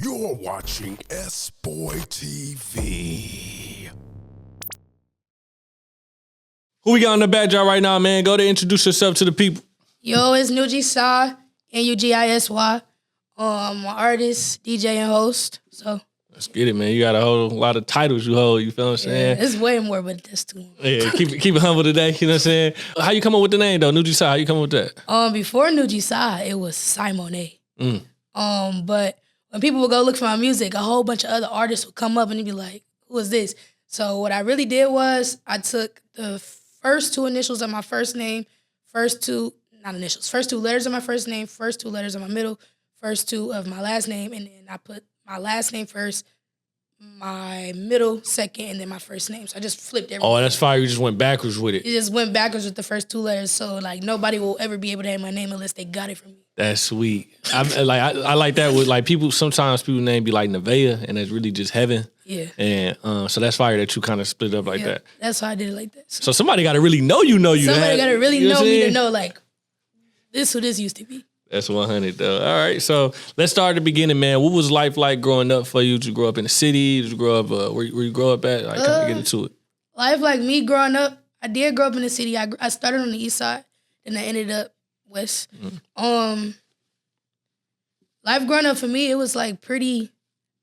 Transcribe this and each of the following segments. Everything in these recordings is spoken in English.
You're watching SBoy TV. Who we got on the bad job right now, man? Go to introduce yourself to the people. Yo, it's Nugisy, Nugisy. I'm an artist, DJ, and host. So Let's get it, man. You got a whole lot of titles you hold. You feel what I'm saying? it's way more, but that's too much. Yeah, keep it humble today. You know what I'm saying? How you come up with the name though, Nugisy? How you come up with that? Before Nugisy, it was Simonae. But when people would go look for my music, a whole bunch of other artists would come up and they'd be like, "Who is this?" So what I really did was I took the first two initials of my first name, first two letters of my first name, first two letters of my middle, first two of my last name, and then I put my last name first, my middle second, and then my first name. So I just flipped everything. Oh, that's fire. You just went backwards with it. It just went backwards with the first two letters. So like nobody will ever be able to have my name unless they got it from me. That's sweet. I like that with like people. Sometimes people name be like Nevaeh, and it's really just heaven. Yeah. And so that's fire that you kind of split up like that. That's why I did it like that. So somebody got to really know you. Somebody got to really know me to know like this who this used to be. That's 100 though. All right, so let's start at the beginning, man. What was life like growing up for you? Did you grow up in the city? Did you grow up where you grow up at? Like, kind of get into it. Life like me growing up, I did grow up in the city. I started on the east side, and I ended up west. Life growing up for me, it was like pretty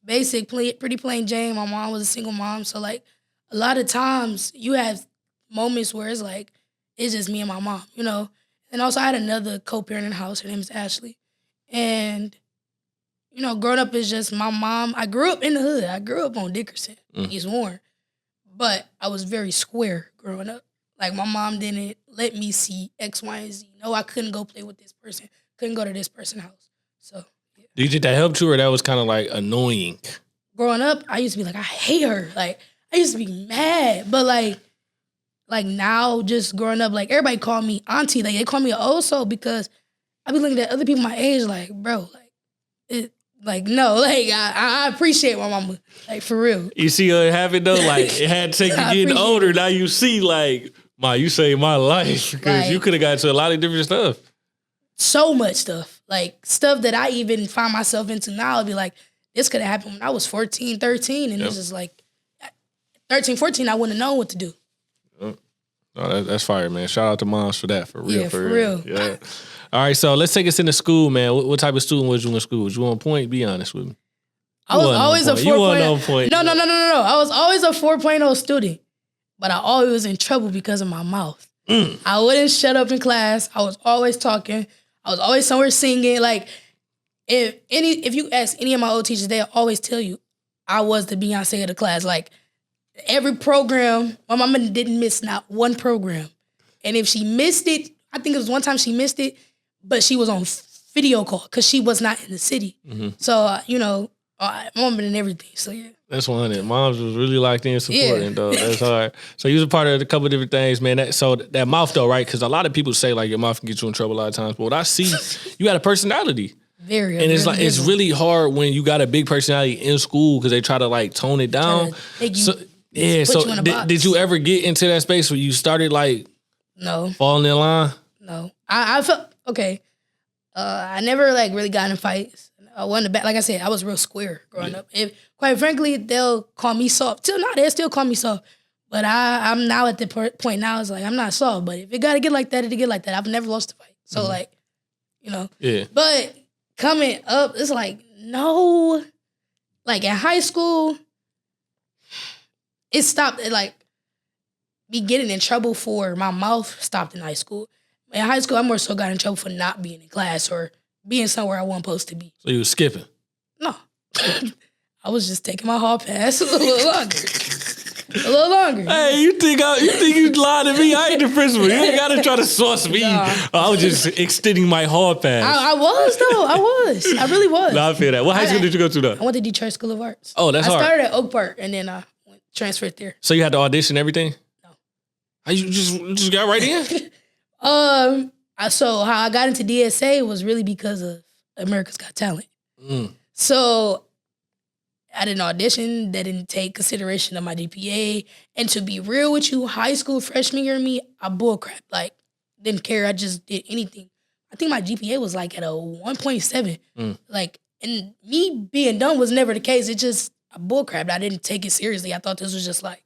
basic, pretty plain Jane. My mom was a single mom, so like a lot of times you have moments where it's like it's just me and my mom, you know. And also I had another co-parent in the house. Her name is Ashley. And, you know, growing up is just my mom. I grew up in the hood. I grew up on Dickerson, East Warren. But I was very square growing up. Like my mom didn't let me see X, Y, and Z. No, I couldn't go play with this person. Couldn't go to this person's house. So, yeah. Do you think that helped you or that was kind of like annoying? Growing up, I used to be like, I hate her. Like, I used to be mad. But like now, just growing up, like everybody call me auntie. Like they call me an oso because I be looking at other people my age, like bro, I appreciate my mama, like for real. You see her having though, like it had to take you getting older. Now you see, like, Ma, you saved my life because you could have got to a lot of different stuff. So much stuff, like stuff that I even find myself into now. I'd be like, this could have happened when I was 14, 13, and it's just like 13, 14, I wouldn't have known what to do. Oh, that's fire, man. Shout out to moms for that, for real. Yeah, for real. Yeah. All right, so let's take us into school, man. What type of student was you in school? Was you on point? Be honest with me. I was always a 4.0. You weren't on point. No. I was always a 4.0 student, but I always was in trouble because of my mouth. I wouldn't shut up in class. I was always talking. I was always somewhere singing. Like, if you ask any of my old teachers, they'll always tell you I was the Beyonce of the class. Like, every program, my mama didn't miss not one program. And if she missed it, I think it was one time she missed it, but she was on video call because she was not in the city. So, you know, my mom been in everything, so yeah. That's 100. Moms was really locked in supporting, though. That's hard. So you was a part of a couple of different things, man. So that mouth, though, right? Because a lot of people say, like, your mouth can get you in trouble a lot of times. But what I see, you got a personality. Very. And it's like it's really hard when you got a big personality in school because they try to, like, tone it down. Yeah, so did you ever get into that space where you started like falling in line? No. I felt okay. I never like really got in fights. I wasn't like I said, I was real square growing up. If, quite frankly, they'll call me soft. Till now, they still call me soft. But I'm now at the point now, it's like I'm not soft. But if it gotta get like that, it'll get like that. I've never lost a fight. So like, you know. Yeah. But coming up, it's like, no. Like in high school, it stopped at like me getting in trouble for my mouth stopped in high school. In high school, I more so got in trouble for not being in class or being somewhere I wasn't supposed to be. So you was skipping? No. I was just taking my hall pass a little longer. A little longer. Hey, you think you lied to me? I ain't the principal. You ain't gotta try to sauce me. Nah. I was just extending my hall pass. I was though. I really was. No, I feel that. What high school did you go to though? I went to Detroit School of Arts. Oh, that's hard. I started at Oak Park and then I transferred there. So you had to audition everything? No. You just got right in? So how I got into DSA was really because of America's Got Talent. So I didn't audition. They didn't take consideration of my GPA. And to be real with you, high school freshman year of me, I bullcrap. Like, didn't care. I just did anything. I think my GPA was like at a 1.7. Like, And me being dumb was never the case. It's just a bullcrap. I didn't take it seriously. I thought this was just like,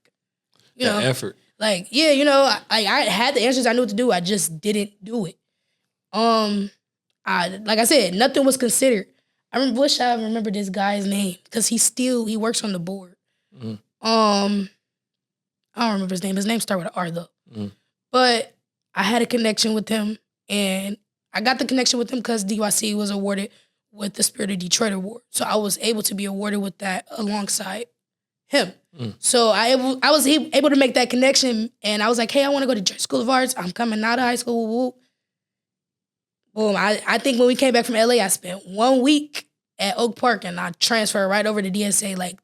you know, effort. Like, yeah, you know, I had the answers. I knew what to do. I just didn't do it. Like I said, nothing was considered. I wish I remember this guy's name because he works on the board. Mm. I don't remember his name. His name started with an R though. Mm. But I had a connection with him, and I got the connection with him because DYC was awarded with the Spirit of Detroit Award. So I was able to be awarded with that alongside him. Mm. So I was able to make that connection, and I was like, hey, I want to go to Detroit School of Arts. I'm coming out of high school. Woo, woo. Boom. I think when we came back from LA, I spent 1 week at Oak Park, and I transferred right over to DSA. Like,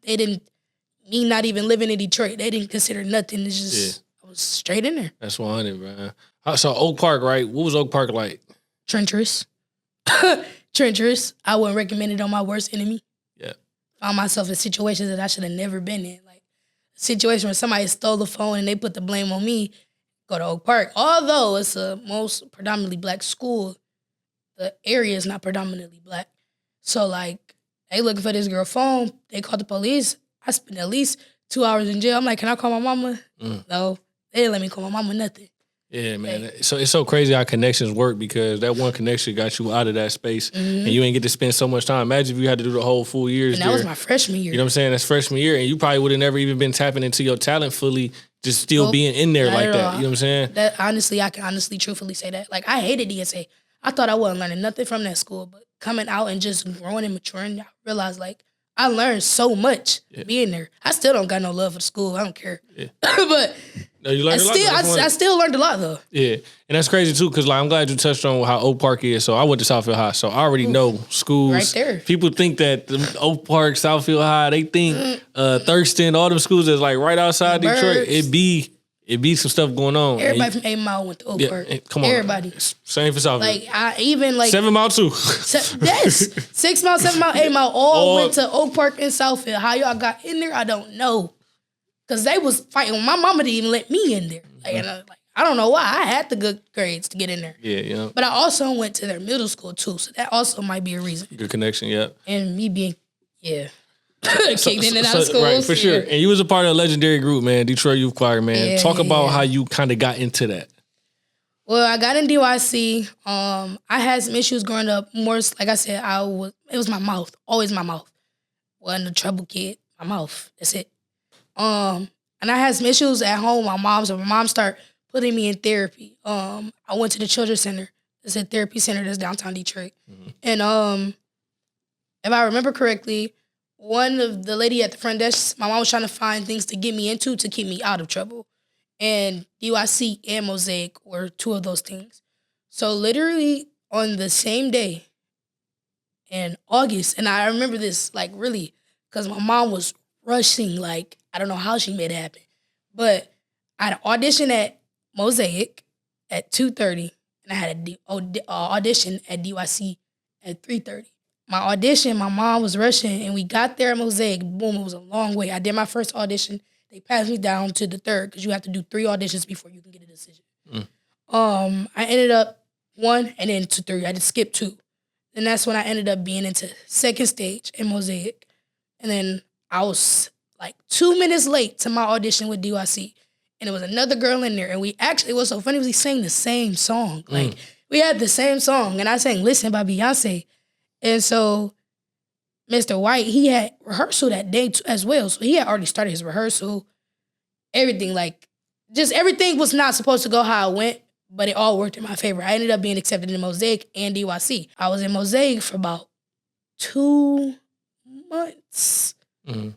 me not even living in Detroit, they didn't consider nothing. It's just, I was straight in there. That's 100, man. So Oak Park, right? What was Oak Park like? Treacherous. Treacherous. I wouldn't recommend it on my worst enemy. Yeah. Found myself in situations that I should have never been in. Like a situation where somebody stole the phone and they put the blame on me. Go to Oak Park. Although it's the most predominantly black school, the area is not predominantly black. So like, they looking for this girl phone. They called the police. I spent at least 2 hours in jail. I'm like, can I call my mama? No. They didn't let me call my mama nothing. Yeah, man. Like, so it's so crazy how connections work because that one connection got you out of that space and you ain't get to spend so much time. Imagine if you had to do the whole full years and that was my freshman year. You know what I'm saying? That's freshman year. And you probably would have never even been tapping into your talent fully, just still being in there like that. You know what I'm saying? That honestly, I can honestly, truthfully say that. Like, I hated DSA. I thought I wasn't learning nothing from that school, but coming out and just growing and maturing, I realized, like, I learned so much being there. I still don't got no love for the school. I don't care. Yeah. But no, you learned a lot. I still learned a lot, though. Yeah. And that's crazy, too, because like, I'm glad you touched on how Oak Park is. So I went to Southfield High, so I already know schools. Right there. People think that the Oak Park, Southfield High, they think Thurston, all them schools that's like right outside Detroit, it be some stuff going on. Everybody from 8 Mile went to Oak Park. Come on. Everybody. Same for Southfield. Like, I even like 7 Mile too. Yes. 6 Mile, 7 Mile, 8 Mile, all went to Oak Park and Southfield. How y'all got in there, I don't know. Because they was fighting. My mama didn't even let me in there. Like, and I don't know why. I had the good grades to get in there. Yeah. But I also went to their middle school too. So that also might be a reason. Good connection, yeah. And me being, kicked in and out of school. Right, for sure. And you was a part of a legendary group, man, Detroit Youth Choir, man. Talk about how you kind of got into that. Well, I got in DYC. I had some issues growing up. More, like I said, it was my mouth. Always my mouth. Wasn't a trouble kid. My mouth. That's it. And I had some issues at home. My mom started putting me in therapy. I went to the Children's Center. It's a therapy center that's downtown Detroit. Mm-hmm. And if I remember correctly, one of the lady at the front desk, my mom was trying to find things to get me into to keep me out of trouble. And DYC and Mosaic were two of those things. So literally on the same day in August, and I remember this like really because my mom was rushing, like, I don't know how she made it happen. But I had an audition at Mosaic at 2:30, and I had an audition at DYC at 3:30. My audition, my mom was rushing, and we got there at Mosaic. Boom, it was a long way. I did my first audition. They passed me down to the third because you have to do 3 auditions before you can get a decision. I ended up 1 and then to 3. I just skipped 2. And that's when I ended up being into second stage in Mosaic. And then I was like 2 minutes late to my audition with DYC. And there was another girl in there. And we actually, what's so funny was we sang the same song. Like, we had the same song. And I sang Listen by Beyonce. And so Mr. White, he had rehearsal that day as well. So he had already started his rehearsal. Everything, like, just everything was not supposed to go how it went, but it all worked in my favor. I ended up being accepted in Mosaic and DYC. I was in Mosaic for about 2 months. Mm-hmm.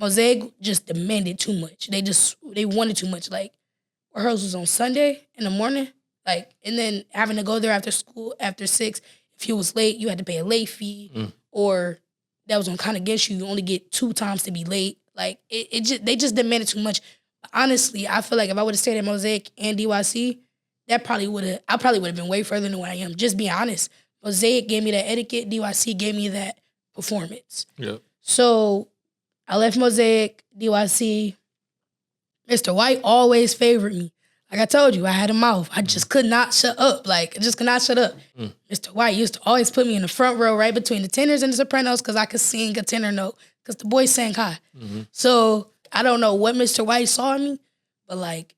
Mosaic just demanded too much. They wanted too much. Like, rehearsals was on Sunday in the morning, like, and then having to go there after school after 6. If you was late, you had to pay a late fee, or that was gonna kind of against you. You only get 2 times to be late. Like, they just demanded too much. But honestly, I feel like if I would have stayed at Mosaic and DYC, I probably would have been way further than where I am. Just being honest, Mosaic gave me that etiquette. DYC gave me that performance. Yep. So I left Mosaic, DYC. Mr. White always favored me. Like I told you, I had a mouth. I just could not shut up. Like, I just could not shut up. Mr. White used to always put me in the front row right between the tenors and the sopranos because I could sing a tenor note because the boys sang high. So I don't know what Mr. White saw in me, but like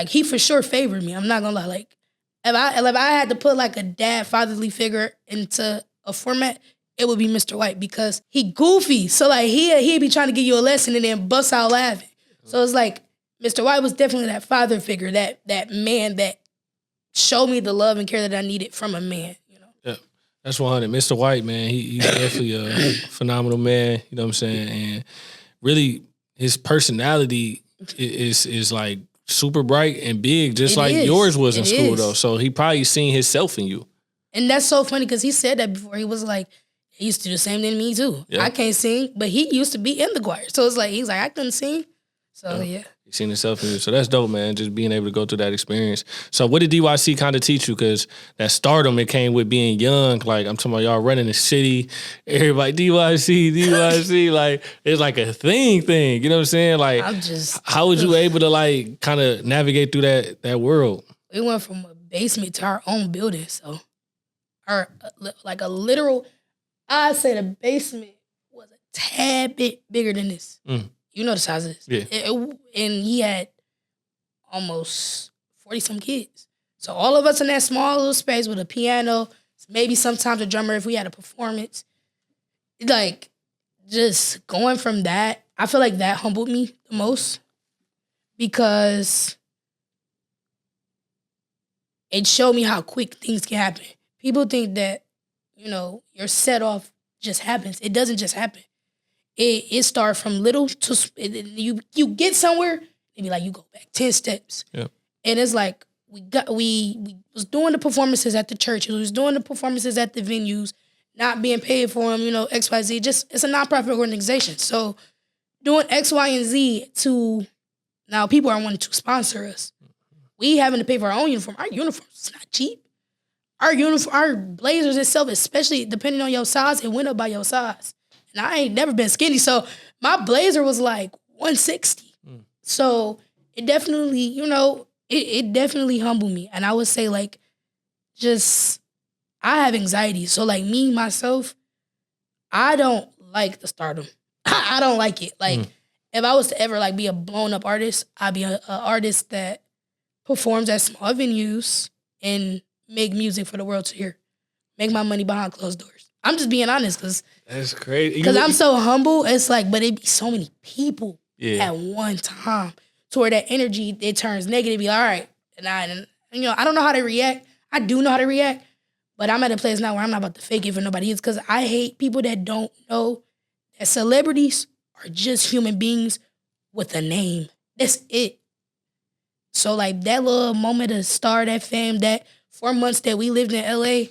he for sure favored me. I'm not gonna lie. Like if I had to put like a dad fatherly figure into a format, it would be Mr. White because he goofy. So like he'd be trying to give you a lesson and then bust out laughing. So it's like Mr. White was definitely that father figure, that man that showed me the love and care that I needed from a man, you know? Yeah, that's 100. Mr. White, man, he's definitely a phenomenal man, you know what I'm saying? And really, his personality is like super bright and big, just like yours was in school, though. So he probably seen himself in you. And that's so funny because he said that before. He was like, he used to do the same thing to me, too. Yeah. I can't sing, but he used to be in the choir. So it's like, he's like, I couldn't sing. So, yeah. Seen himself in you. So that's dope, man. Just being able to go through that experience. So what did DYC kind of teach you? Because that stardom, it came with being young. Like, I'm talking about y'all running the city. Everybody, DYC. Like, it's like a thing. You know what I'm saying? Like, how was you able to, like, kind of navigate through that world? We went from a basement to our own building. So, like a literal, I'd say the basement was a tad bit bigger than this. You know the size of this. Yeah. And he had almost 40-some kids. So all of us in that small little space with a piano, maybe sometimes a drummer if we had a performance. Like, just going from that, I feel like that humbled me the most because it showed me how quick things can happen. People think that, you know, your set off just happens. It doesn't just happen. It starts from little to you get somewhere and be like you go back 10 steps. Yep. And it's like we was doing the performances at the churches, we was doing the performances at the venues, not being paid for them, you know, XYZ. Just it's a nonprofit organization. So doing X, Y, and Z to now people are wanting to sponsor us. We having to pay for our own uniform. Our uniforms is not cheap. Our blazers itself, especially depending on your size, it went up by your size. And I ain't never been skinny, so my blazer was like 160. So it definitely, you know, it definitely humbled me. And I would say like, just, I have anxiety. So like me, myself, I don't like the stardom. I don't like it. Like if I was to ever like be a blown up artist, I'd be an artist that performs at small venues and make music for the world to hear. Make my money behind closed doors. I'm just being honest because that's crazy. Because I'm so humble. It's like, but it'd be so many people at one time to where that energy, it turns negative. Be like, all right. And you know, I don't know how to react. I do know how to react, but I'm at a place now where I'm not about to fake it for nobody else because I hate people that don't know that celebrities are just human beings with a name. That's it. So like that little moment of star, that fame, that 4 months that we lived in LA,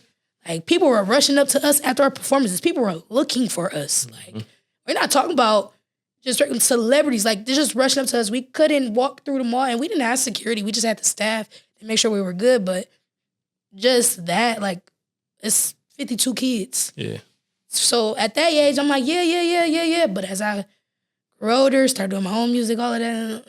like, people were rushing up to us after our performances. People were looking for us. Like, we're not talking about just regular celebrities. Like, they're just rushing up to us. We couldn't walk through the mall, and we didn't have security. We just had the staff to make sure we were good. But just that, like, it's 52 kids. Yeah. So at that age, I'm like, yeah. But as I grew older, started doing my own music, all of that,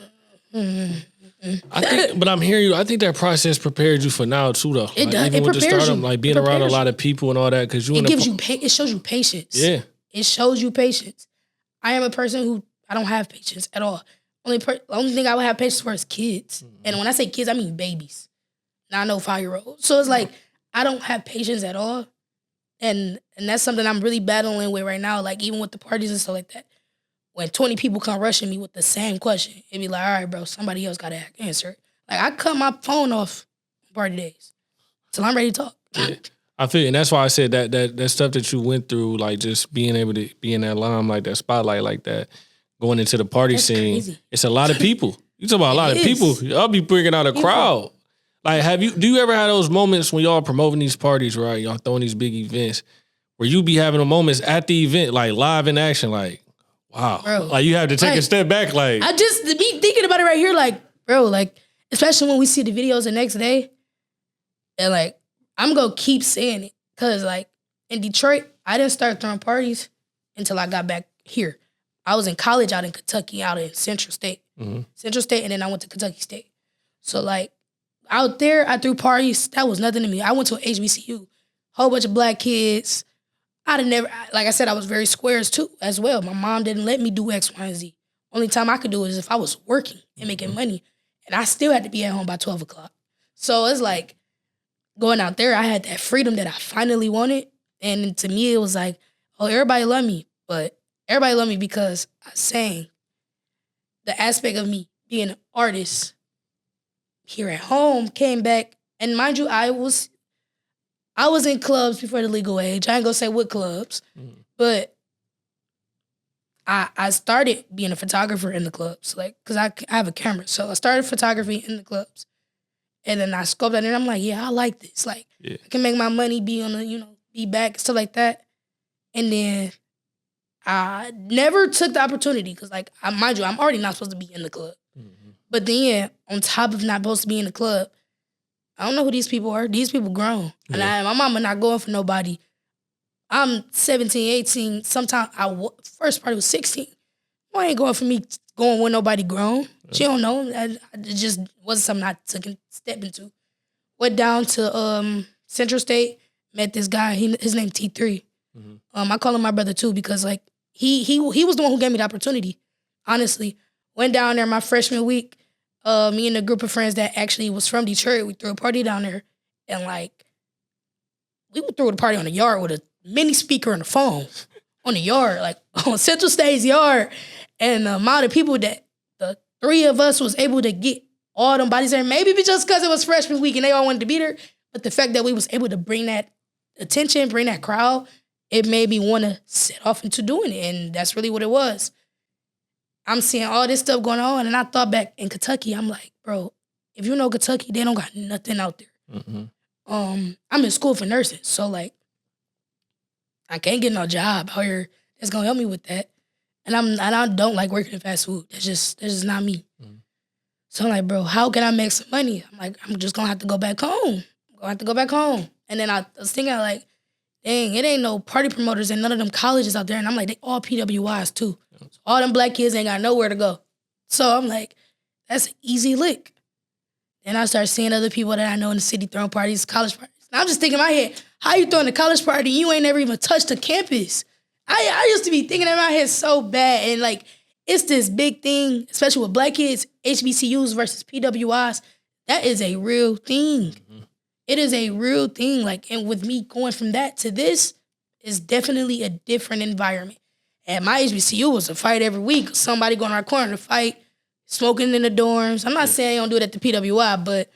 I think, but I'm hearing you. I think that process prepared you for now too, though. It does. Even with the stardom, like being around a lot of people and all that, because you. It gives you. It shows you patience. Yeah. It shows you patience. I am a person who I don't have patience at all. Only thing I would have patience for is kids, and when I say kids, I mean babies. Not no 5-year-olds. So it's like I don't have patience at all, and that's something I'm really battling with right now. Like even with the parties and stuff like that. When 20 people come rushing me with the same question, it'd be like, all right, bro, somebody else got to answer it. Like, I cut my phone off party days till I'm ready to talk. Yeah. I feel, and that's why I said that stuff that you went through, like just being able to be in that limelight, that spotlight like that, going into the party scene, crazy. It's a lot of people. You talk about a lot of people. I'll be bringing out a crowd. Like, do you ever have those moments when y'all promoting these parties, right? Y'all throwing these big events where you be having the moments at the event, like live in action, like, wow. Bro, like you have to take a step back. Like I just be thinking about it right here. Like, bro, like, especially when we see the videos the next day. And like, I'm going to keep saying it. Cause like in Detroit, I didn't start throwing parties until I got back here. I was in college out in Kentucky, out in Central State. Central State, and then I went to Kentucky State. So like out there, I threw parties. That was nothing to me. I went to an HBCU, whole bunch of black kids. I'd have never, like I said, I was very squares too as well. My mom didn't let me do X, Y, and Z. Only time I could do it is if I was working and making money. And I still had to be at home by 12 o'clock. So it's like going out there, I had that freedom that I finally wanted. And to me, it was like, oh, everybody love me. But everybody love me because I sang. The aspect of me being an artist here at home came back. And mind you, I was in clubs before the legal age. I ain't gonna say what clubs, but I started being a photographer in the clubs, like, cause I have a camera. So I started photography in the clubs, and then I scoped that, and I'm like, yeah, I like this. Like, I can make my money, be on the, be back, stuff like that. And then I never took the opportunity, cause like, mind you, I'm already not supposed to be in the club. But then on top of not supposed to be in the club, I don't know who these people are. These people grown. And my mama not going for nobody. I'm 17, 18. Sometimes first party was 16. Well, ain't going for me going with nobody grown. She don't know. It just wasn't something I took a step into. Went down to Central State, met this guy. His name T3. I call him my brother too because like he was the one who gave me the opportunity. Honestly, went down there my freshman week. Me and a group of friends that actually was from Detroit, we threw a party down there, and like we threw the party on the yard with a mini speaker and a phone on the yard, like on Central State's yard. And the amount of people that the three of us was able to get all them bodies there, maybe just because it was freshman week and they all wanted to be there, but the fact that we was able to bring that attention, bring that crowd, it made me want to set off into doing it, and that's really what it was. I'm seeing all this stuff going on, and I thought back in Kentucky, I'm like, bro, if you know Kentucky, they don't got nothing out there. I'm in school for nursing, so like, I can't get no job out here that's gonna help me with that. And I don't like working in fast food. That's just not me. So I'm like, bro, how can I make some money? I'm like, I'm just gonna have to go back home. And then I was thinking like, dang, it ain't no party promoters and none of them colleges out there. And I'm like, they all PWIs too. So all them black kids ain't got nowhere to go. So I'm like, that's an easy lick. And I start seeing other people that I know in the city throwing parties, college parties. And I'm just thinking in my head, how you throwing a college party? You ain't never even touched the campus. I used to be thinking in my head so bad. And like, it's this big thing, especially with black kids, HBCUs versus PWIs. That is a real thing. It is a real thing. Like, and with me going from that to this is definitely a different environment. And my HBCU was a fight every week. Somebody going to our corner to fight, smoking in the dorms. I'm not saying I don't do it at the PWI, but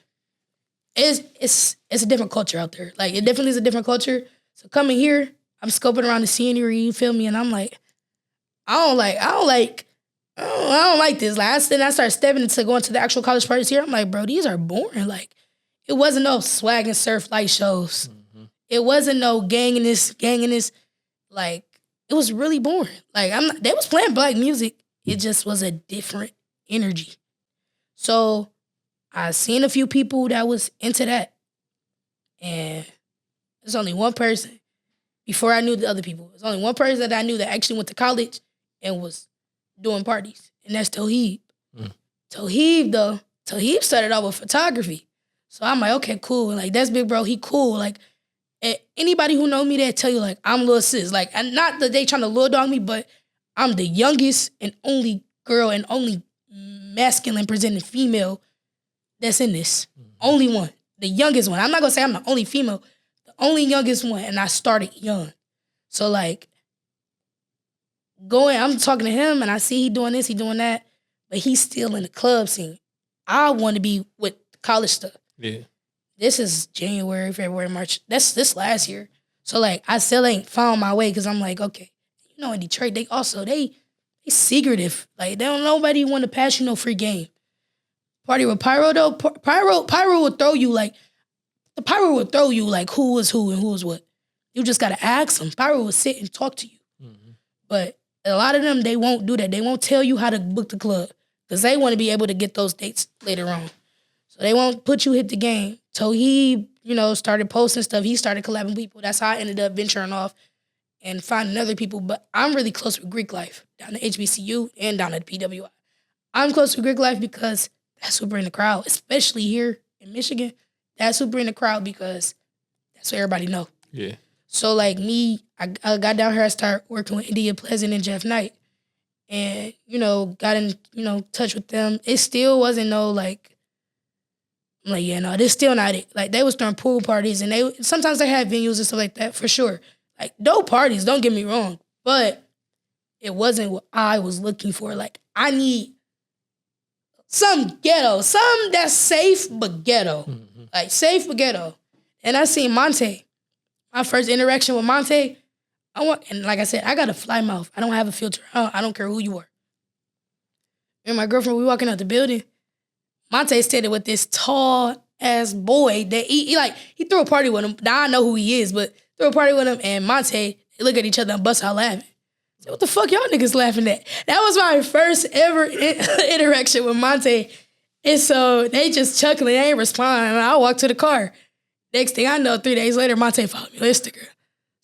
it's a different culture out there. Like, it definitely is a different culture. So coming here, I'm scoping around the scenery, you feel me? And I'm like, I don't like this. Like, I started stepping into going to the actual college parties here. I'm like, bro, these are boring. Like, it wasn't no swag and surf light shows. It wasn't no gang in this. Like, it was really boring. Like, they was playing black music. It just was a different energy. So I seen a few people that was into that. And there's only one person before I knew the other people. There's only one person that I knew that actually went to college and was doing parties. And that's Toheeb. Toheeb started off with photography. So I'm like, okay, cool. Like, that's big bro. He cool. Like, anybody who know me that tell you, like, I'm Lil Sis. Like, and not that they trying to lure dog me, but I'm the youngest and only girl and only masculine presenting female that's in this. Only one. The youngest one. I'm not going to say I'm the only female. The only youngest one. And I started young. So, like, I'm talking to him and I see he doing this, he doing that, but he's still in the club scene. I want to be with college stuff. Yeah. This is January, February, March. That's this last year. So, like, I still ain't found my way because I'm like, okay, in Detroit, they secretive. Like, nobody want to pass you no free game. Party with Pyro, though, Pyro will throw you, like, who is who and who is what. You just got to ask them. Pyro will sit and talk to you. But a lot of them, they won't do that. They won't tell you how to book the club because they want to be able to get those dates later on. So they won't put you hit the game. So he, started posting stuff. He started collabing people. That's how I ended up venturing off and finding other people. But I'm really close with Greek Life down at HBCU and down at PWI. I'm close with Greek Life because that's who bring the crowd, especially here in Michigan. That's who bring the crowd because that's what everybody know. Yeah. So like me, I got down here, I started working with India Pleasant and Jeff Knight. And, got in, touch with them. It still wasn't like, I'm like, yeah, no, this still not it. Like, they was throwing pool parties, and sometimes they had venues and stuff like that, for sure. Like, dope parties, don't get me wrong. But it wasn't what I was looking for. Like, I need some ghetto, some that's safe but ghetto. Mm-hmm. Like, safe but ghetto. And I seen Monte. My first interaction with Monte, and like I said, I got a fly mouth. I don't have a filter. I don't care who you are. And my girlfriend, we walking out the building. Monte standing with this tall ass boy that he threw a party with him. Now I know who he is, but threw a party with him, and Monte, they look at each other and bust out laughing. So what the fuck y'all niggas laughing at? That was my first ever interaction with Monte. And so they just chuckling, they ain't responding. And I walked to the car. Next thing I know, 3 days later, Monte followed me on Instagram.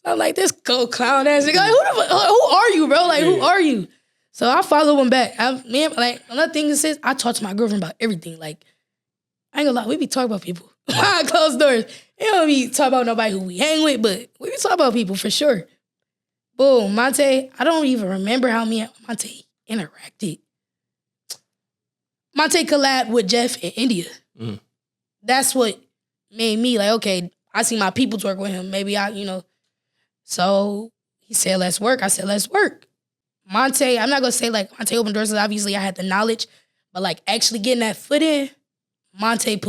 I'm like, this cold clown ass nigga. Like, who are you, bro? Like, who are you? So I follow him back. Another thing is, I talk to my girlfriend about everything. Like, I ain't gonna lie, we be talking about people behind closed doors. We don't be talking about nobody who we hang with, but we be talking about people for sure. Boom, Monte, I don't even remember how me and Monte interacted. Monte collabed with Jeff in India. Mm. That's what made me like, okay, I see my people work with him. Maybe So he said, let's work. I said, let's work. Monte, I'm not going to say like Monte opened doors because obviously I had the knowledge, but like actually getting that foot in, Monte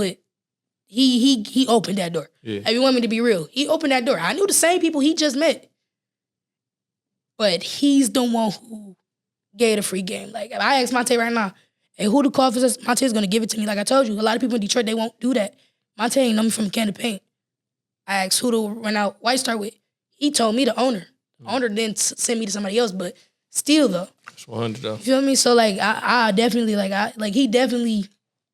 he opened that door. Yeah. If you want me to be real, he opened that door. I knew the same people he just met, but he's the one who gave the free game. Like if I ask Monte right now, hey, who the call for this? Monte's going to give it to me. Like I told you, a lot of people in Detroit, they won't do that. Monte ain't know me from a can of paint. I asked who to run out White Star with. He told me the owner. The owner didn't send me to somebody else, but still though. It's 100 though. You feel me? So like I definitely he definitely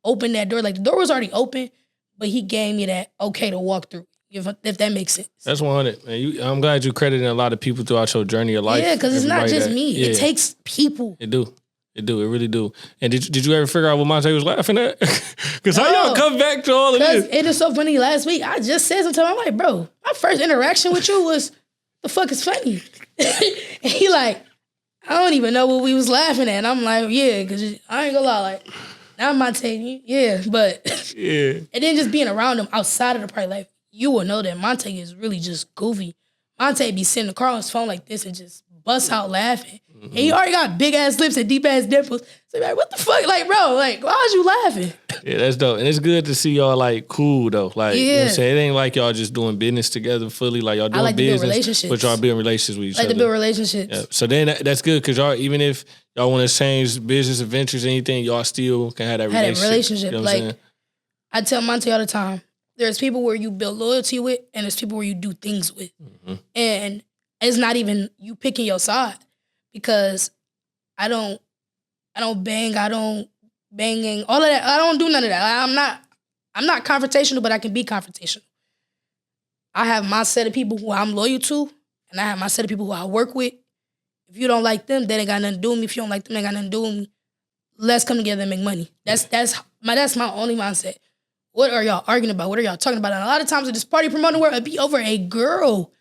opened that door. Like the door was already open, but he gave me that okay to walk through. If that makes sense. That's 100. Man, I'm glad you credited a lot of people throughout your journey of life. Yeah, because it's not just me. Yeah. It takes people. It do. It really do. And did you ever figure out what Monte was laughing at? Because how y'all come back to all of this? It is so funny. Last week, I just said something to him. I'm like, bro, my first interaction with you was, the fuck is funny? And he like, I don't even know what we was laughing at. And I'm like, yeah, because I ain't gonna lie. Like, now Monte, yeah, but yeah. And then just being around him outside of the party, like, you will know that Monte is really just goofy. Monte be sitting in the car on his phone like this and just bust out laughing. Mm-hmm. And he already got big ass lips and deep ass dimples. So like, what the fuck? Like, bro, like, why was you laughing? Yeah, that's dope. And it's good to see y'all like cool though. Like, you know what I'm saying? It ain't like y'all just doing business together fully. Like y'all doing business, but y'all building relationships with each other. I like to build relationships. Yeah. So then that's good because y'all, even if y'all want to change business adventures or anything, y'all still can have that relationship. You know like, I tell Monte all the time, there's people where you build loyalty with and there's people where you do things with. Mm-hmm. And it's not even you picking your side. Because I don't bang, all of that. I don't do none of that. I'm not confrontational, but I can be confrontational. I have my set of people who I'm loyal to, and I have my set of people who I work with. If you don't like them, they ain't got nothing to do with me. If you don't like them, they ain't got nothing to do with me. Let's come together and make money. That's my only mindset. What are y'all arguing about? What are y'all talking about? And a lot of times in this party promoting world, it be over a girl.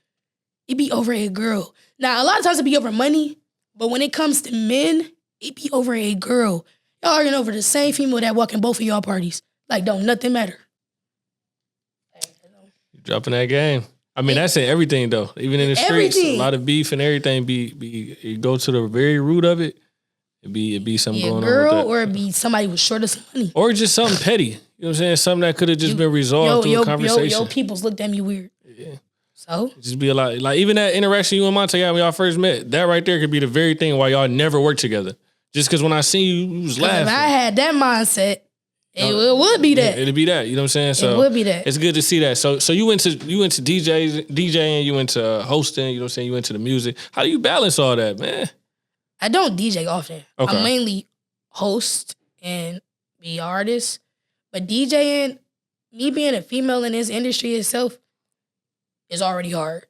Now, a lot of times it be over money. But when it comes to men, it be over a girl. Y'all arguing over the same female that walk in both of y'all parties. Like, don't nothing matter. You dropping that game. I mean, that's in everything, though. Even in the streets, a lot of beef and everything you go to the very root of it. It be something going on with that. Or it be somebody with short of some money. Or just something petty. You know what I'm saying? Something that could have just been resolved through a conversation. Your peoples looked at me weird. Yeah. So? Just be a lot. Like, even that interaction you and Monte had when y'all first met, that right there could be the very thing why y'all never worked together. Just because when I seen you was laughing. If I had that mindset, it would be that. It'd be that. You know what I'm saying? So it would be that. It's good to see that. So you went to DJing, you went to hosting, you know what I'm saying? You went to the music. How do you balance all that, man? I don't DJ often. Okay. I mainly host and be artist. But DJing, me being a female in this industry itself, is already hard.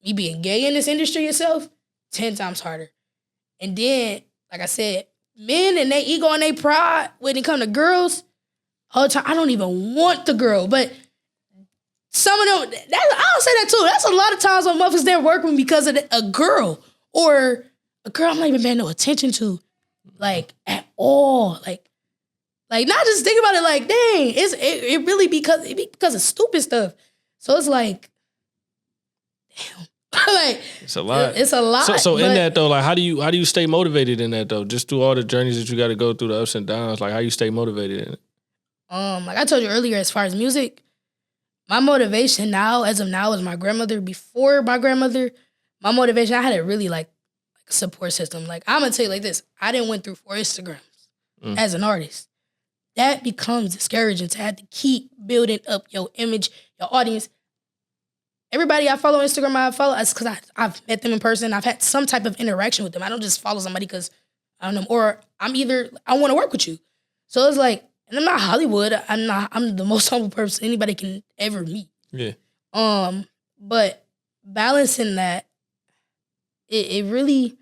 Me being gay in this industry itself, 10 times harder. And then, like I said, men and their ego and their pride, when it come to girls, whole time I don't even want the girl, but some of them, I'll say that too. That's a lot of times when motherfuckers they're working because of a girl or a girl I'm not even paying no attention to, like at all, like not just think about it like, dang, it really because of stupid stuff. So it's like, damn. Like it's a lot. It's a lot. So in that though, like how do you stay motivated in that though? Just through all the journeys that you got to go through, the ups and downs, like how you stay motivated in it? Like I told you earlier, as far as music, my motivation now, as of now, is my grandmother. Before my grandmother, my motivation, I had a really like a support system. Like I'm gonna tell you like this, I didn't went through 4 Instagrams as an artist. That becomes discouraging to have to keep building up your image, your audience. Everybody I follow on Instagram, it's because I've met them in person. I've had some type of interaction with them. I don't just follow somebody because I don't know, or I want to work with you. So it's like, and I'm not Hollywood. I'm the most humble person anybody can ever meet. Yeah. But balancing that, it really,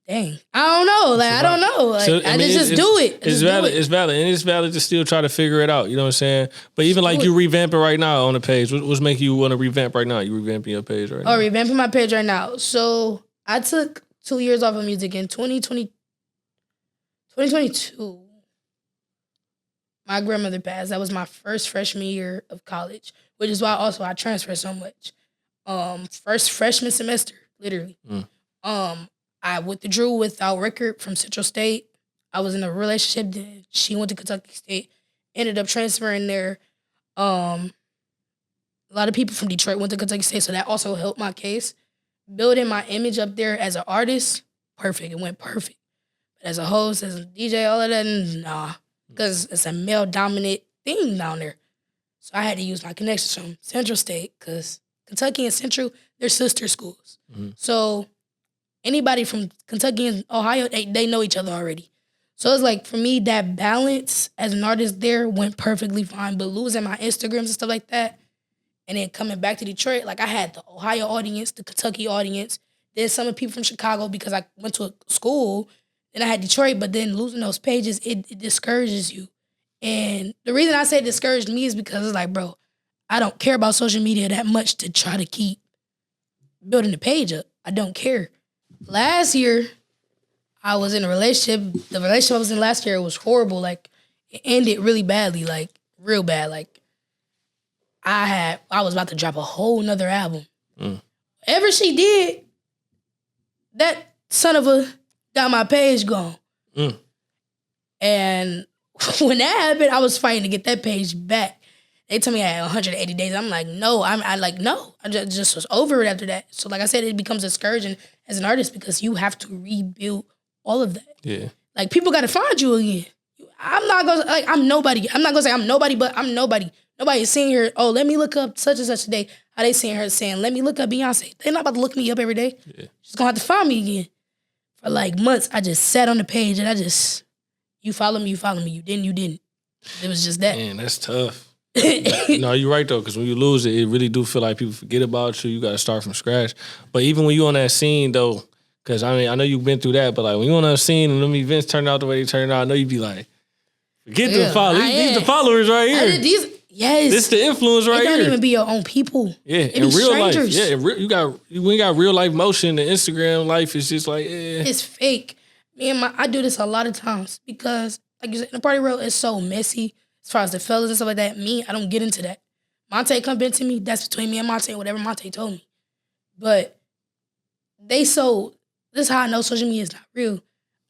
dang, I don't know. Like I don't know. Like so, I just do it. It's valid. It's valid, and it's valid to still try to figure it out. You know what I'm saying? But even like you revamping right now on the page. What's making you want to revamp right now? You revamping your page right now? Oh, revamping my page right now. So I took 2 years off of music in 2022. My grandmother passed. That was my first freshman year of college, which is why also I transferred so much. First freshman semester, literally. I withdrew without record from Central State. I was in a relationship. Then she went to Kentucky State. Ended up transferring there. A lot of people from Detroit went to Kentucky State, so that also helped my case. Building my image up there as an artist, perfect. It went perfect. But as a host, as a DJ, all of that, nah. Because it's a male-dominant thing down there. So I had to use my connections from Central State because Kentucky and Central, they're sister schools. So anybody from Kentucky and Ohio, they know each other already. So it's like, for me, that balance as an artist there went perfectly fine. But losing my Instagrams and stuff like that, and then coming back to Detroit, like I had the Ohio audience, the Kentucky audience, then some of the people from Chicago because I went to a school. Then I had Detroit, but then losing those pages, it discourages you. And the reason I say it discouraged me is because it's like, bro, I don't care about social media that much to try to keep building the page up. I don't care. Last year, I was in a relationship. The relationship I was in last year was horrible. Like, it ended really badly, like, real bad. Like, I was about to drop a whole nother album. Whatever she did, that son of a got my page gone. And when that happened, I was fighting to get that page back. They told me I had 180 days. I'm like, no. I just was over it after that. So like I said, it becomes discouraging as an artist because you have to rebuild all of that. Yeah. Like people got to find you again. I'm not going to, like, I'm nobody. I'm not going to say I'm nobody, but I'm nobody. Nobody's seeing her, oh, let me look up such and such a day. How they seeing her saying, let me look up Beyonce. They're not about to look me up every day. Yeah. She's going to have to find me again. For like months, I just sat on the page and you follow me, you didn't. It was just that. Man, that's tough. No, you're right though, because when you lose it, it really do feel like people forget about you. You got to start from scratch. But even when you on that scene though, because I mean, I know you've been through that, but like when you on that scene and them events turn out the way they turn out, I know you be like, forget the followers. These the followers right here. Yes. This the influence right here. It don't even be your own people. Yeah, in real strangers. Life. Yeah, when you got real life motion, the Instagram life is just like, It's fake. I do this a lot of times because, like you said, the party world is so messy as far as the fellas and stuff like that. I don't get into that. Monte come into me, that's between me and Monte, whatever Monte told me. But this is how I know social media is not real.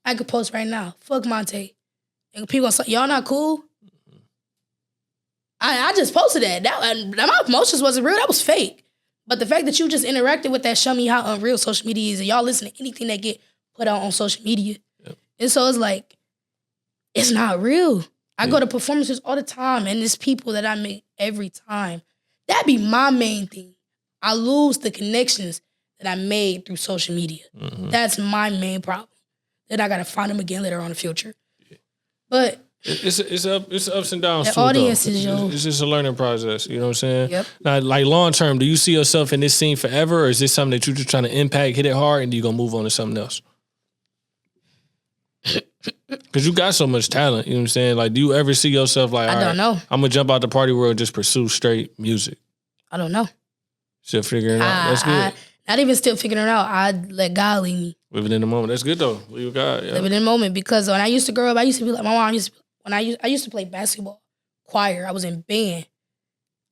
I could post right now, fuck Monte. And people gonna say, y'all not cool? I just posted that. My emotions wasn't real. That was fake. But the fact that you just interacted with that show me how unreal social media is, and y'all listen to anything that get put out on social media. Yep. And so it's like, it's not real. I go to performances all the time, and it's people that I meet every time. That'd be my main thing. I lose the connections that I made through social media. Mm-hmm. That's my main problem. Then I gotta find them again later on in the future. Yeah. But it's ups and downs too. Audiences, yo. It's just a learning process. You know what I'm saying? Yep. Now, like long term, do you see yourself in this scene forever, or is this something that you're just trying to impact, hit it hard, and you gonna move on to something else? Because you got so much talent, you know what I'm saying? Like, do you ever see yourself like, I don't know. I'm going to jump out the party world and just pursue straight music? I don't know. Still figuring it out. That's good. Not even still figuring it out. I let God lead me. Living in the moment. That's good, though. Leave God, yeah. Living in the moment. Because when I used to grow up, I used to be like, my mom used to, I used to play basketball, choir. I was in band.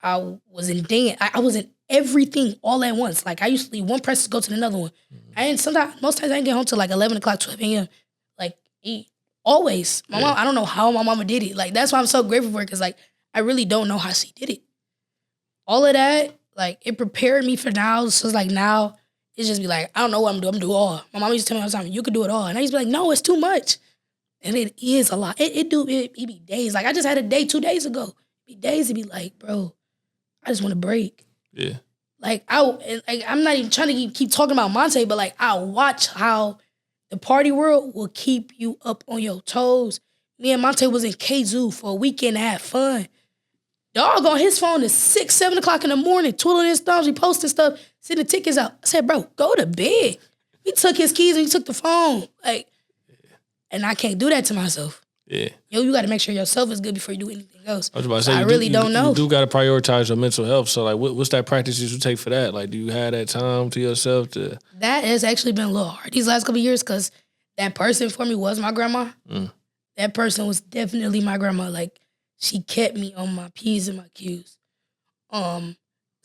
I was in dance. I was in everything all at once. Like, I used to leave one practice to go to another one. Most times I didn't get home till like 11 o'clock, 12 a.m. Like, always. My mom, I don't know how my mama did it. Like, that's why I'm so grateful for it, because, like, I really don't know how she did it. All of that, like, it prepared me for now. So it's like now, it's just be like, I don't know what I'm doing. I'm doing all. My mom used to tell me all the time, you could do it all. And I used to be like, no, it's too much. And it is a lot. It be days. Like, I just had a day 2 days ago. It be days to be like, bro, I just want to break. Yeah. Like, I'm not even trying to keep talking about Monte, but, like, I watch how the party world will keep you up on your toes. Me and Monte was in K-Zoo for a weekend to have fun. Dog on his phone at 6, 7 o'clock in the morning, twiddling his thumbs, he posting stuff, sending tickets out. I said, bro, go to bed. He took his keys and he took the phone. Like, and I can't do that to myself. Yeah. Yo, you got to make sure yourself is good before you do anything else. I was about to say, I really don't know. You do got to prioritize your mental health. So, like, what's that practice you take for that? Like, do you have that time to yourself to? That has actually been a little hard these last couple of years, because that person for me was my grandma. That person was definitely my grandma. Like, she kept me on my P's and my Q's.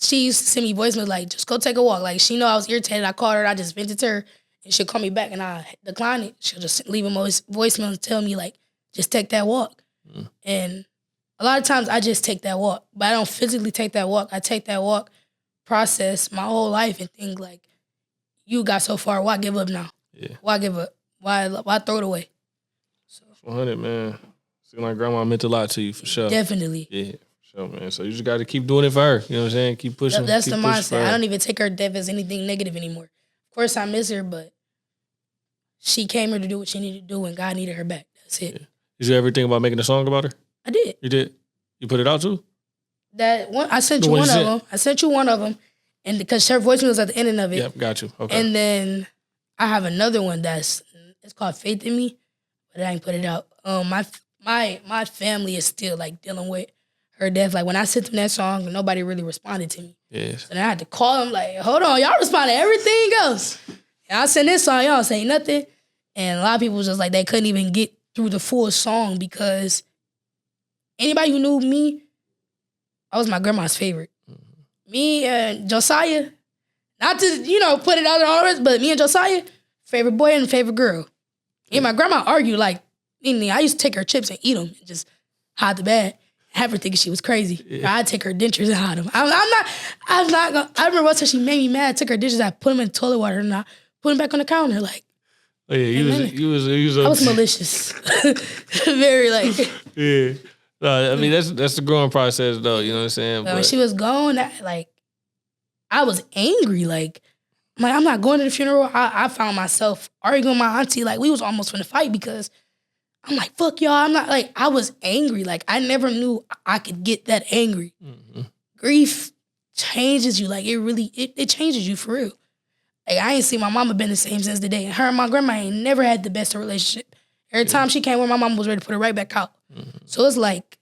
She used to send me voicemails like, just go take a walk. Like, she know I was irritated. I called her, I just vented to her, and she'll call me back, and I decline it. She'll just leave a voicemail and tell me, like, just take that walk. And a lot of times I just take that walk, but I don't physically take that walk. I take that walk, process my whole life, and think, like, you got so far, why give up now? Yeah. Why give up? Why throw it away? So 100, man. Seems like grandma meant a lot to you, for sure. Definitely. Yeah, for sure, man. So you just got to keep doing it for her. You know what I'm saying? Keep pushing. That's the mindset. I don't even take her death as anything negative anymore. Of course, I miss her, but she came here to do what she needed to do, and God needed her back. That's it. Yeah. Did you ever think about making a song about her? I did. You did? You put it out too? That one, I sent you one of them. I sent you one of them, and because her voicemail was at the ending of it. Yep, got you. Okay. And then I have another one it's called Faith in Me, but I ain't put it out. My family is still, like, dealing with her death. Like, when I sent them that song, nobody really responded to me. Yes. So then I had to call them, like, hold on, y'all respond to everything else. And I sent this song, y'all say nothing. And a lot of people was just like, they couldn't even get through the full song, because anybody who knew me, I was my grandma's favorite. Me and Josiah, not to, put it out there all this, but me and Josiah, favorite boy and favorite girl. Me and my grandma argued, like, I used to take her chips and eat them and just hide the bag. Have her thinking she was crazy. Yeah. I'd take her dentures and hide them. I'm not gonna, I remember once she made me mad. I took her dentures, I put them in toilet water, and I put them back on the counter, like. Oh yeah, I was malicious. Very, like. Yeah. No, I mean, that's the growing process, though. You know what I'm saying? But when she was gone, like, I was angry. Like, I'm not going to the funeral. I found myself arguing with my auntie. Like, we was almost finna fight, because I'm like, fuck y'all. I'm not, like, I was angry. Like, I never knew I could get that angry. Mm-hmm. Grief changes you. Like, it changes you for real. Like, I ain't seen my mama been the same since the day. Her and my grandma ain't never had the best of relationship. Every time she came, when my mama was ready to put her right back out. Mm-hmm. So it's like,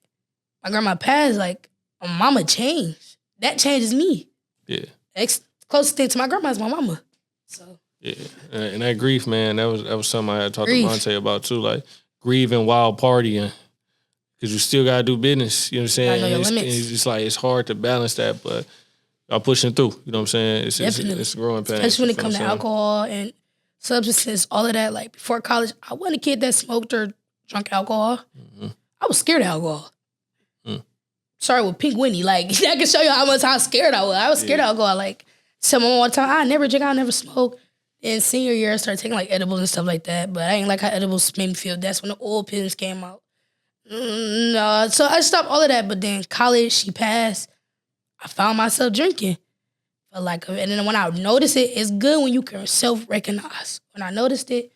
my grandma passed, like, my mama changed. That changes me. Yeah. Closest thing to my grandma is my mama. So. Yeah. And that grief, man, that was something I had talked to Monte about too. Like, grieving while partying. Because you still got to do business. You know what I'm saying? I know your limits. It's just like, it's hard to balance that, but y'all pushing through. You know what I'm saying? It's a growing pain. Especially when it comes to alcohol and substances, all of that. Like, before college, I wasn't a kid that smoked or drank alcohol. Mm-hmm. I was scared of alcohol. Sorry, with Pink Winnie. Like, I can show you how scared I was. I was scared of alcohol. Like, tell my mom all the time, I never drink, I never smoke. In senior year, I started taking, like, edibles and stuff like that. But I ain't like how edibles made me feel. That's when the oil pills came out. No, so I stopped all of that. But then college, she passed. I found myself drinking. And then when I noticed it, it's good when you can self-recognize. When I noticed it,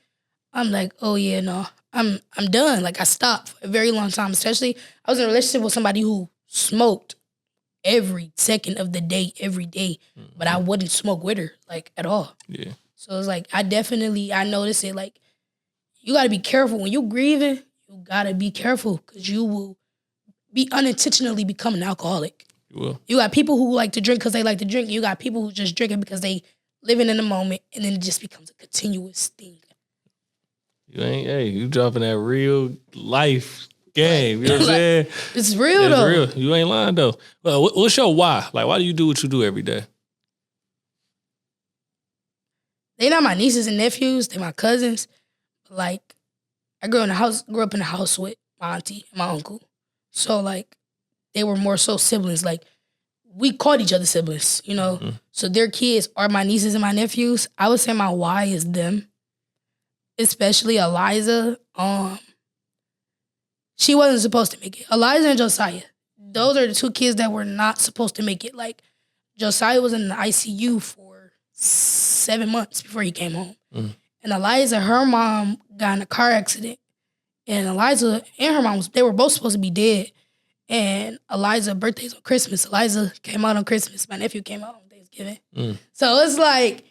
I'm like, oh yeah, no, I'm done. Like, I stopped for a very long time. Especially, I was in a relationship with somebody who smoked every second of the day, every day. Mm-hmm. But I wouldn't smoke with her, like, at all. Yeah. So it's like, I noticed it, like, you got to be careful. When you grieving, you got to be careful because you will be unintentionally become an alcoholic. You will. You got people who like to drink because they like to drink. You got people who just drink it because they living in the moment, and then it just becomes a continuous thing. You dropping that real life game. You know what I'm saying? It's real, though. It's real. You ain't lying, though. Well, what's your why? Like, why do you do what you do every day? They not my nieces and nephews. They my cousins. Like, I grew up in the house with my auntie and my uncle. So, like, they were more so siblings. Like, we called each other siblings, you know? Mm-hmm. So their kids are my nieces and my nephews. I would say my why is them. Especially Eliza. She wasn't supposed to make it. Eliza and Josiah. Those are the two kids that were not supposed to make it. Like, Josiah was in the ICU for 7 months before he came home. Mm. And Eliza, her mom got in a car accident. And Eliza and her mom, they were both supposed to be dead. And Eliza's birthday's on Christmas. Eliza came out on Christmas. My nephew came out on Thanksgiving. Mm. So it's like,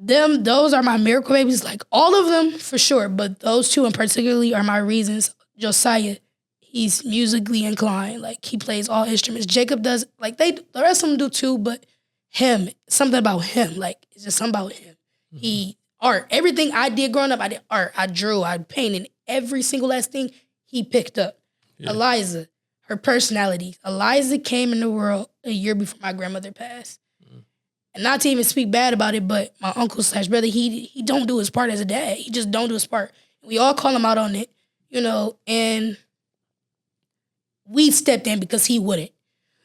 those are my miracle babies. Like, all of them, for sure. But those two in particularly are my reasons. Josiah, he's musically inclined. Like, he plays all instruments. Jacob does, like, the rest of them do too, but him, something about him. Like, it's just something about him. Mm-hmm. Art. Everything I did growing up, I did art. I drew. I painted. Every single last thing he picked up. Yeah. Eliza, her personality. Eliza came in the world a year before my grandmother passed. Mm. And not to even speak bad about it, but my uncle / brother, he don't do his part as a dad. He just don't do his part. We all call him out on it, you know, and we stepped in because he wouldn't.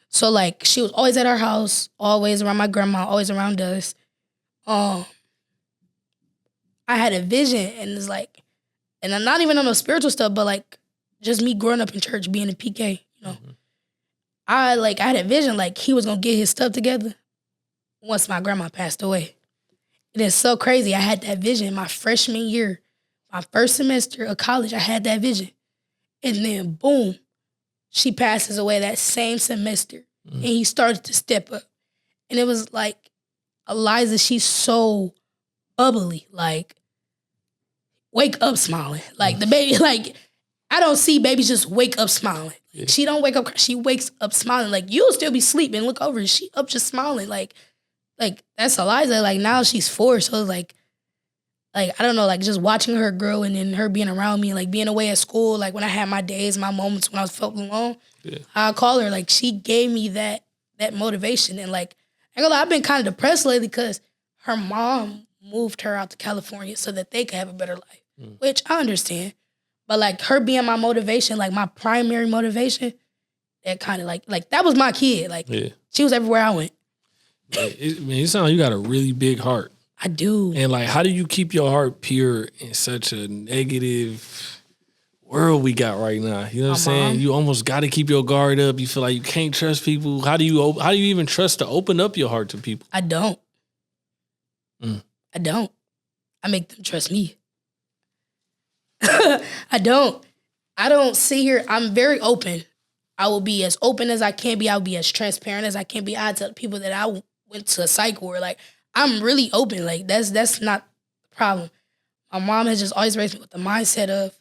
So, like, she was always at our house, always around my grandma, always around us. I had a vision, and it's like, and I'm not even on the spiritual stuff, but like just me growing up in church, being a PK, you know. Mm-hmm. I had a vision like he was gonna get his stuff together once my grandma passed away. And it's so crazy. I had that vision my freshman year, my first semester of college. I had that vision, and then boom, she passes away that same semester, and he started to step up, and it was like Eliza. She's so bubbly, like, wake up smiling. Like, the baby, like, I don't see babies just wake up smiling. Yeah. She don't wake up, she wakes up smiling. Like, you'll still be sleeping, look over, she up just smiling. Like that's Eliza. Like, now she's 4, so like, I don't know, like, just watching her grow and then her being around me, like, being away at school, like, when I had my days, my moments when I felt alone, yeah. I call her, like, she gave me that motivation. And, like, I've been kind of depressed lately because her mom moved her out to California so that they could have a better life, which I understand. But, like, her being my motivation, like, my primary motivation, that kind of, like, that was my kid. Like, yeah. She was everywhere I went. It sounds like you got a really big heart. I do. And, like, how do you keep your heart pure in such a negative world we got right now? You know what I'm saying? You almost got to keep your guard up. You feel like you can't trust people. How do you even trust to open up your heart to people? I don't. I don't. I make them trust me. I don't sit here. I'm very open. I will be as open as I can be. I'll be as transparent as I can be. I tell people that I went to a psych ward. Like, I'm really open. Like, that's not the problem. My mom has just always raised me with the mindset of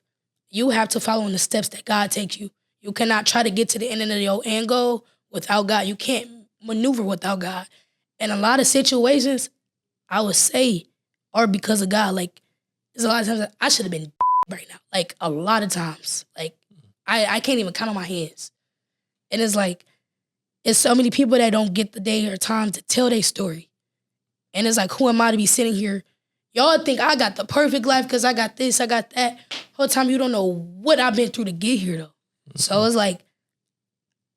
you have to follow in the steps that God takes you. You cannot try to get to the end of your end goal without God. You can't maneuver without God. And a lot of situations, I would say, are because of God. Like, there's a lot of times that I should have been right now. Like, a lot of times. Like, I can't even count on my hands. And it's like, it's so many people that don't get the day or time to tell their story. And it's like, who am I to be sitting here? Y'all think I got the perfect life because I got this, I got that. Whole time you don't know what I've been through to get here, though. Mm-hmm. So it's like,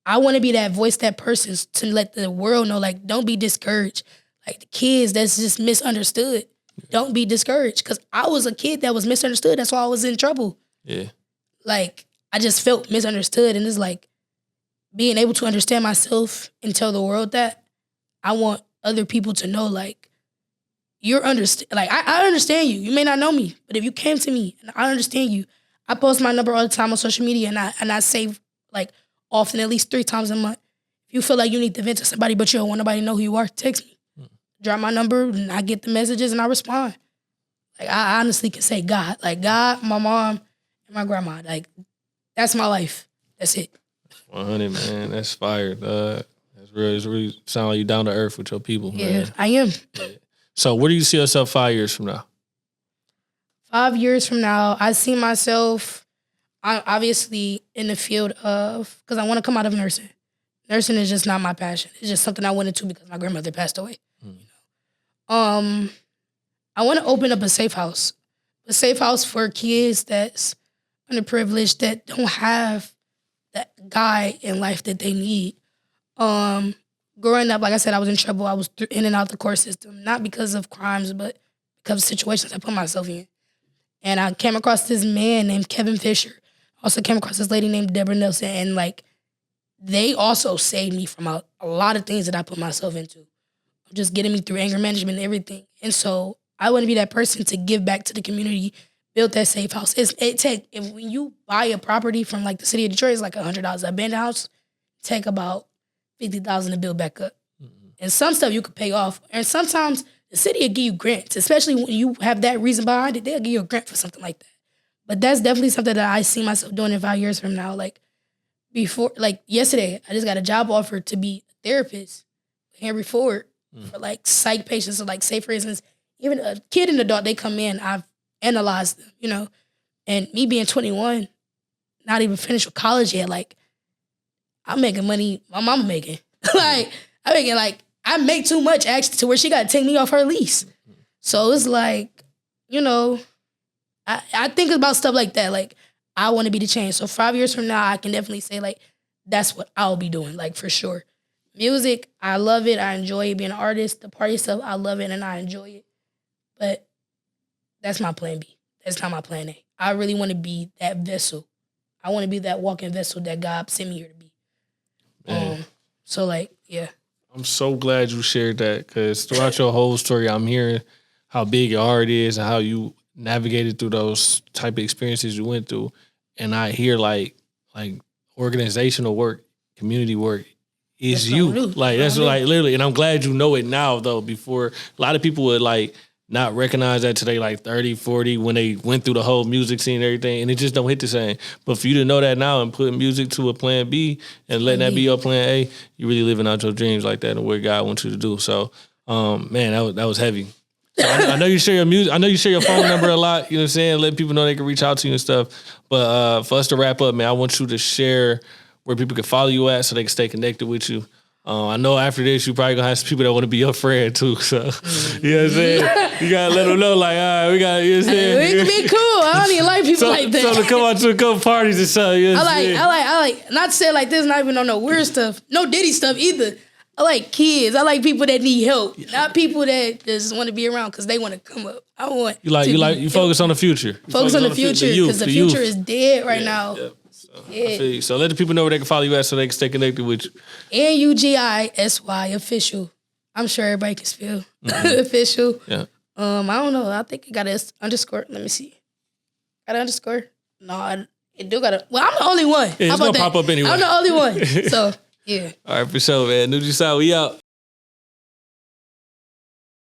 I want to be that voice, that person to let the world know, like, don't be discouraged. Like, the kids that's just misunderstood, don't be discouraged. Because I was a kid that was misunderstood. That's why I was in trouble. Yeah. Like, I just felt misunderstood. And it's like, being able to understand myself and tell the world that, I want other people to know, like, you're like, I understand you. You may not know me, but if you came to me and I understand you, I post my number all the time on social media and I save, like, often at least 3 times a month. If you feel like you need to vent to somebody but you don't want nobody to know who you are, text me. Drop my number and I get the messages and I respond. Like, I honestly can say God. Like, God, my mom, and my grandma. Like, that's my life. That's it. 100, man. That's fire. That's real. It's really sound like you down to earth with your people, man. Yeah, I am. Yeah. So where do you see yourself 5 years from now? 5 years from now, I see myself obviously in the field of, because I want to come out of nursing. Nursing is just not my passion. It's just something I went into because my grandmother passed away. I want to open up a safe house for kids that's underprivileged, that don't have that guy in life that they need. Growing up, like I said, I was in trouble. I was in and out the court system, not because of crimes, but because of situations I put myself in. And I came across this man named Kevin Fisher. Also came across this lady named Deborah Nelson. And like, they also saved me from a lot of things that I put myself into. Just getting me through anger management and everything. And so I want to be that person to give back to the community, build that safe house. When you buy a property from like the city of Detroit, it's like $100. An abandoned house take about $50,000 to build back up. And some stuff you could pay off. And sometimes the city will give you grants, especially when you have that reason behind it. They'll give you a grant for something like that. But that's definitely something that I see myself doing in 5 years from now. Like yesterday, I just got a job offer to be a therapist, Henry Ford, for like psych patients. So like, say for instance, even a kid and adult, they come in, I've analyzed them, And me being 21, not even finished with college yet, like, I'm making money my mama making. Like, I'm making I make too much actually to where she got to take me off her lease. So it's like, I think about stuff like that. Like, I want to be the change. So 5 years from now, I can definitely say like, that's what I'll be doing, like for sure. Music, I love it. I enjoy it. Being an artist, the party stuff, I love it and I enjoy it. But that's my plan B. That's not my plan A. I really want to be that vessel. I want to be that walking vessel that God sent me here to be. So like, yeah. I'm so glad you shared that, because throughout your whole story, I'm hearing how big your heart is and how you navigated through those type of experiences you went through. And I hear like organizational work, community work is you. Like, that's like literally, and I'm glad you know it now though. Before, a lot of people would like not recognize that today, like 30, 40, when they went through the whole music scene and everything, and it just don't hit the same. But for you to know that now and put music to a plan B and letting that be your plan A, you really living out your dreams like that and what God wants you to do. So, man, that was heavy. So I know you share your music. I know you share your phone number a lot. You know what I'm saying? Let people know they can reach out to you and stuff. But for us to wrap up, man, I want you to share where people can follow you at so they can stay connected with you. I know after this, you probably gonna have some people that want to be your friend too. So, you know what I'm saying? You gotta let them know, like, all right, we got, you know what I'm saying? We can be cool. I don't even like people like that. So to come out to a couple parties and stuff, you know what I'm saying? I like, not to say it like this, not even on no weird stuff, no Diddy stuff either. I like kids. I like people that need help, not people that just want to be around because they want to come up. I want you focus on the future. Focus on the future because the future is dead right now. Yeah. I feel you. So let the people know where they can follow you at so they can stay connected with you. Nugisy official. I'm sure everybody can spell official. Yeah. I don't know. I think it got an underscore. Let me see. Got an underscore? No, it do got a. Well, I'm the only one. Yeah, it's gonna pop up anyway. I'm the only one. So yeah. All right, for sure, man. Nugisy, we out.